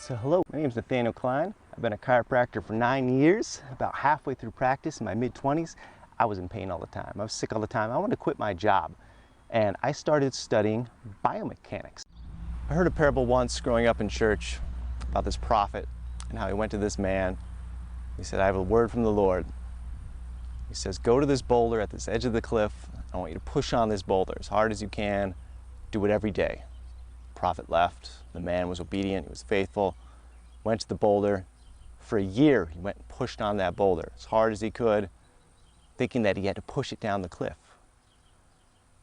So hello, my name is Nathaniel Klein. I've been a chiropractor for 9 years. About halfway through practice in my mid-20s, I was in pain all the time. I was sick all the time. I wanted to quit my job. And I started studying biomechanics. I heard a parable once growing up in church about this prophet and how he went to this man. He said, I have a word from the Lord. He says, go to this boulder at this edge of the cliff. I want you to push on this boulder as hard as you can. Do it every day. The prophet left. The man was obedient. He was faithful. Went to the boulder. For a year, he went and pushed on that boulder as hard as he could, thinking that he had to push it down the cliff.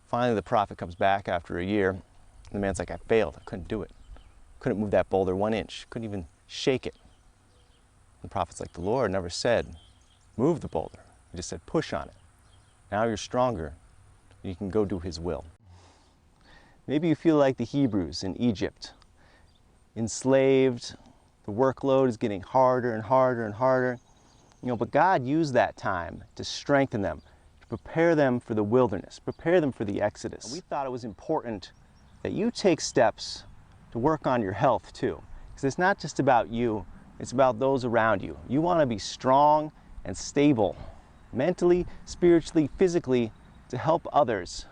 Finally, the prophet comes back after a year. The man's like, I failed. I couldn't do it. Couldn't move that boulder 1 inch. Couldn't even shake it. The prophet's like, the Lord never said, move the boulder. He just said, push on it. Now you're stronger. You can go do his will. Maybe you feel like the Hebrews in Egypt, enslaved. The workload is getting harder and harder and harder. But God used that time to strengthen them, to prepare them for the wilderness, prepare them for the Exodus. We thought it was important that you take steps to work on your health too, because it's not just about you, it's about those around you. You want to be strong and stable, mentally, spiritually, physically, to help others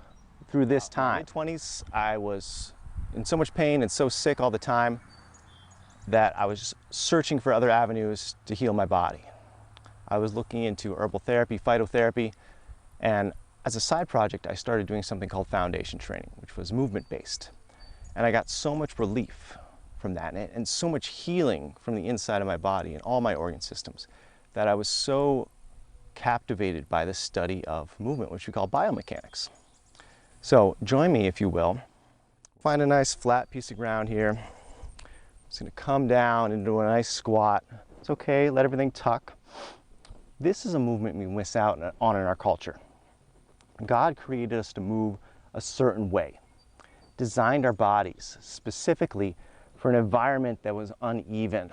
through this time. In my mid-20s, I was in so much pain and so sick all the time that I was just searching for other avenues to heal my body. I was looking into herbal therapy, phytotherapy, and as a side project, I started doing something called foundation training, which was movement-based. And I got so much relief from that and so much healing from the inside of my body and all my organ systems that I was so captivated by the study of movement, which we call biomechanics. So join me, if you will. Find a nice flat piece of ground here. I'm just going to come down into a nice squat. It's okay, let everything tuck. This is a movement we miss out on in our culture. God created us to move a certain way, designed our bodies specifically for an environment that was uneven.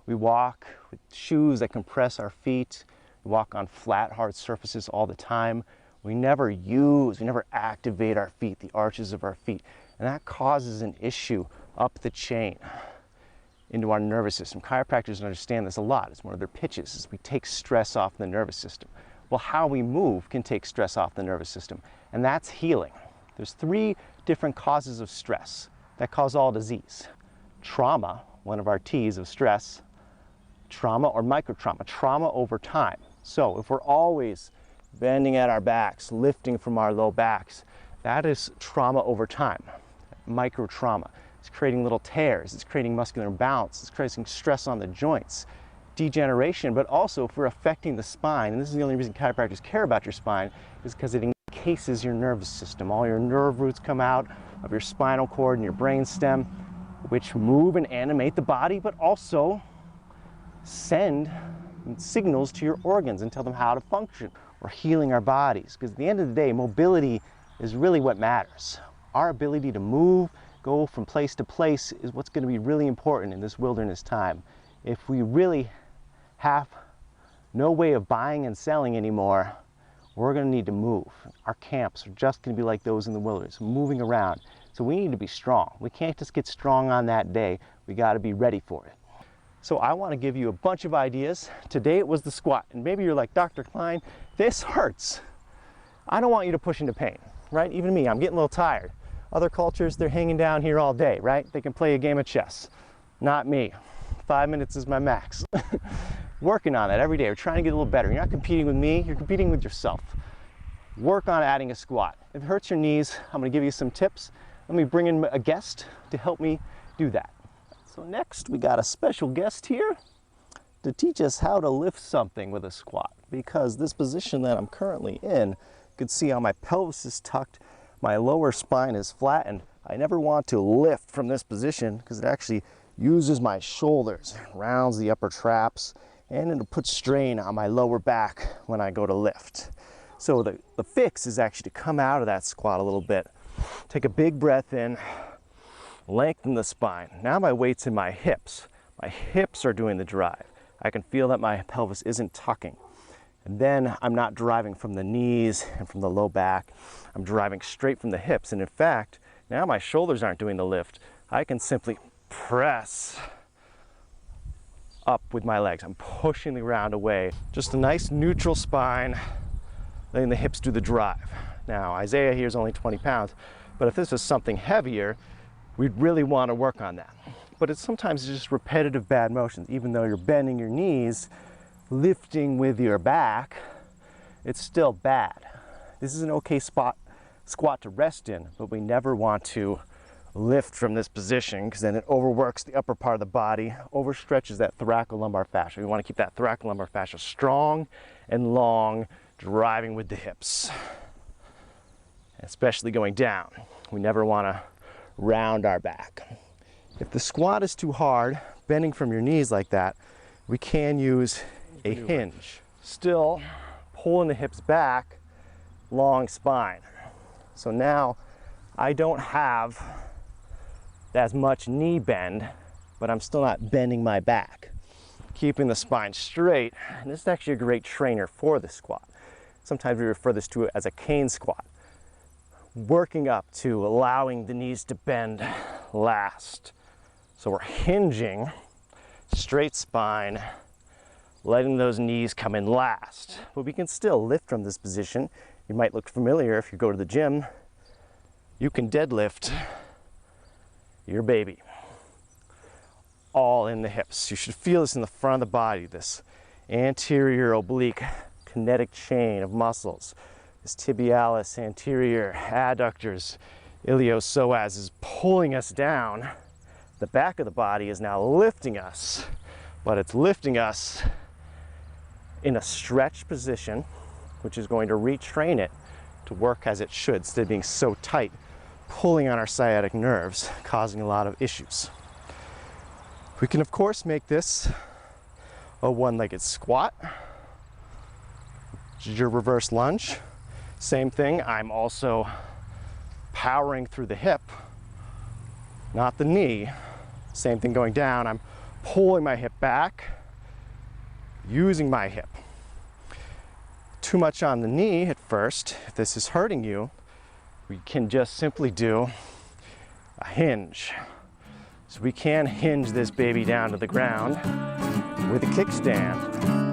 We walk with shoes that compress our feet. We walk on flat, hard surfaces all the time. We never activate our feet, the arches of our feet. And that causes an issue up the chain into our nervous system. Chiropractors understand this a lot. It's one of their pitches, is we take stress off the nervous system. Well, how we move can take stress off the nervous system, and that's healing. There's 3 different causes of stress that cause all disease. Trauma, one of our T's of stress, trauma or microtrauma, trauma over time. So if we're always bending at our backs, lifting from our low backs, that is trauma over time, microtrauma. It's creating little tears, it's creating muscular imbalance, it's creating stress on the joints, degeneration, but also if we're affecting the spine, and this is the only reason chiropractors care about your spine, is because it encases your nervous system. All your nerve roots come out of your spinal cord and your brain stem, which move and animate the body, but also send signals to your organs and tell them how to function. We're healing our bodies, because at the end of the day, mobility is really what matters. Our ability to move, go from place to place is what's going to be really important in this wilderness time. If we really have no way of buying and selling anymore, we're going to need to move. Our camps are just going to be like those in the wilderness, moving around. So we need to be strong. We can't just get strong on that day. We got to be ready for it. So I want to give you a bunch of ideas. Today it was the squat. And maybe you're like, Dr. Klein, this hurts. I don't want you to push into pain, right? Even me, I'm getting a little tired. Other cultures, they're hanging down here all day, right? They can play a game of chess. Not me. 5 minutes is my max. Working on that every day. We're trying to get a little better. You're not competing with me, you're competing with yourself. Work on adding a squat. If it hurts your knees, I'm going to give you some tips. Let me bring in a guest to help me do that. So next, we got a special guest here to teach us how to lift something with a squat, because this position that I'm currently in, you can see how my pelvis is tucked, my lower spine is flattened. I never want to lift from this position because it actually uses my shoulders, rounds the upper traps, and it'll put strain on my lower back when I go to lift. So the fix is actually to come out of that squat a little bit. Take a big breath in, lengthen the spine. Now my weight's in my hips. My hips are doing the drive. I can feel that my pelvis isn't tucking. And then I'm not driving from the knees and from the low back. I'm driving straight from the hips. And in fact, now my shoulders aren't doing the lift. I can simply press up with my legs. I'm pushing the ground away. Just a nice neutral spine, letting the hips do the drive. Now, Isaiah here is only 20 pounds, but if this is something heavier, we'd really want to work on that. But it's sometimes just repetitive bad motions. Even though you're bending your knees, lifting with your back, it's still bad. This is an okay squat to rest in, but we never want to lift from this position because then it overworks the upper part of the body, overstretches that thoracolumbar fascia. We want to keep that thoracolumbar fascia strong and long, driving with the hips, especially going down. We never want to round our back. If the squat is too hard, bending from your knees like that, we can use a hinge. Still pulling the hips back, long spine. So now I don't have as much knee bend, but I'm still not bending my back. Keeping the spine straight, and this is actually a great trainer for the squat. Sometimes we refer this to as a cane squat. Working up to allowing the knees to bend last. So we're hinging, straight spine, letting those knees come in last. But we can still lift from this position. You might look familiar if you go to the gym. You can deadlift your baby, all in the hips. You should feel this in the front of the body, this anterior oblique kinetic chain of muscles. This tibialis, anterior adductors, iliopsoas is pulling us down. The back of the body is now lifting us, but it's lifting us in a stretched position, which is going to retrain it to work as it should instead of being so tight, pulling on our sciatic nerves, causing a lot of issues. We can, of course, make this a one-legged squat, which is your reverse lunge. Same thing, I'm also powering through the hip, not the knee. Same thing going down, I'm pulling my hip back, using my hip. Too much on the knee at first, if this is hurting you, we can just simply do a hinge. So we can hinge this baby down to the ground with a kickstand.